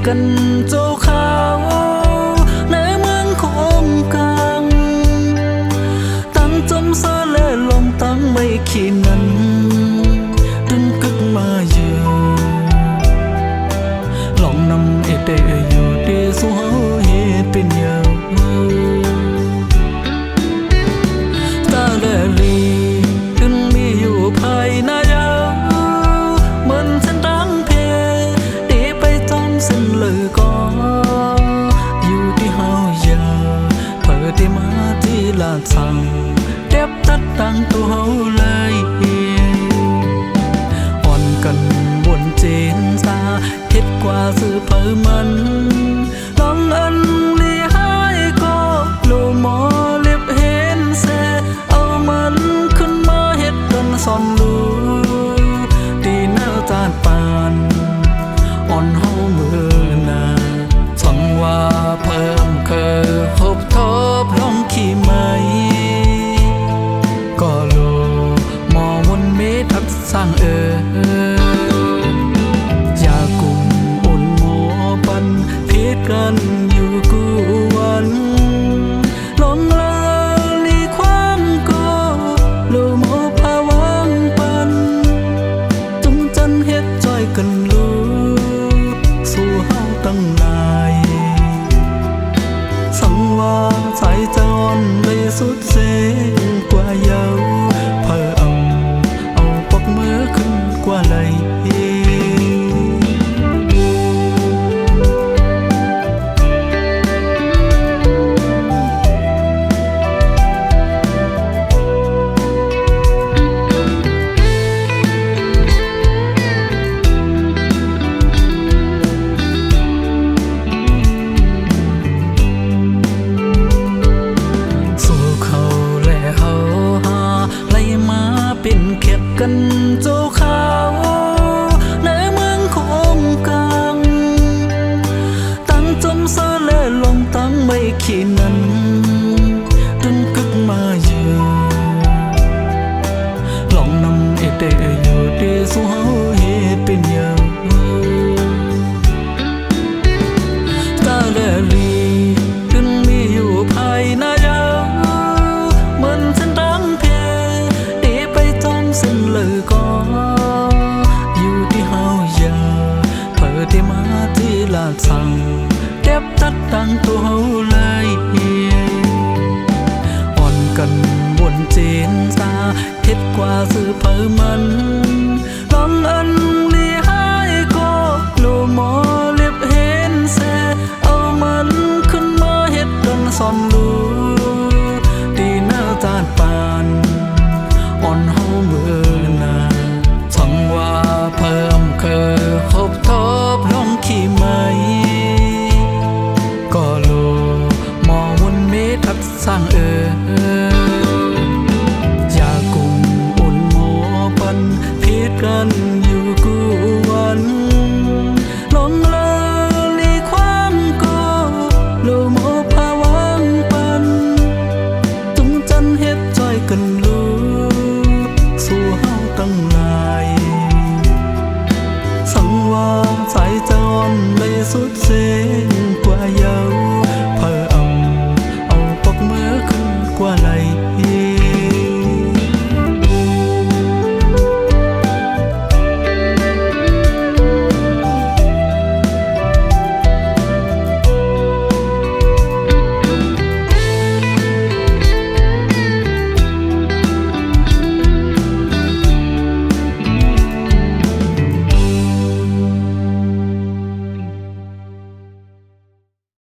กันเจ้าขาวในเมืองคมกลางตั้งจมเสลลมตั้งไม่ขี้นั้นดึงกึกมาเยือลองนำเดอยู่เดสู้เฮาเหตุเป็นเยอะตาเลลีดึงมีอยู่ภายในเหมือนฉันตั้งเพดีไปจอมเส้นเลยก็อยู่ที่เฮาอย่าเปิดที่มาที่ลาดสั่งเด็บตัดตั้งตัวเฮาเลยอ่อนกันบนเจนซาเฮ็ดกว่าซื้อเพิ่มมันลองอันลีหายก็โลหมอเล็บเห็นเสเอามันขึ้นมาเฮ็ดกันซ่อนลูดีหน้าจานปานอ่อนเฮามือหน้าช่องว่าเพิ่มเคยพบทบลองขี้ไหมก็โลหมอวนเมทัดสร้างอย่ากลุ่มอุ่นหมอปันพิษกันอยู่กูวันลองลาลีความก็โลหมอพาวังปันจงจันเฮ็ดจอยกันลูสู่เฮาตั้งนายสังว่าสายจอนเลยสุดเสงกว่าเยาเพื่อเอาปกมือขึ้นกว่าไหลเป็นแคบกันเจ้าขาวในเมืองคมกลางตั้งจมเสลลงตั้งไม่ขี้นั้นดึงกึกมาเยือลองนำเดอยู่เดสู้เฮาเหตุเป็นเยอะตาเลลีดึงมีอยู่ภายในเหมือนฉันตั้งเพเส้นเลยก็อยู่ที่เฮาอย่าเปิดที่มาที่ลาดสั่งเก็บตัดตั้งตัวเฮาเลยอ่อนกันบนเจนซาเฮ็ดกว่าซื้อเพิ่มมันลองอันลีหายก็โลหมอเล็บเห็นเสเอามันขึ้นมาเฮ็ดกันซ่อนลูดีหน้าจานปานอ่อนเฮามือหน้าช่องว่าเพิ่มเคยพบทบลองขี้ไหมก็โลหมอวนเมทัดสร้างอย่ากลุ่มอุ่นหมอปันพิษกันอยู่กูวันลองลาลีความก็โลหมอพาวังปันจงจันเฮ็ดจอยกันลูสู่เฮาตั้งหลายสังว่าสายจอนเลยสุดเส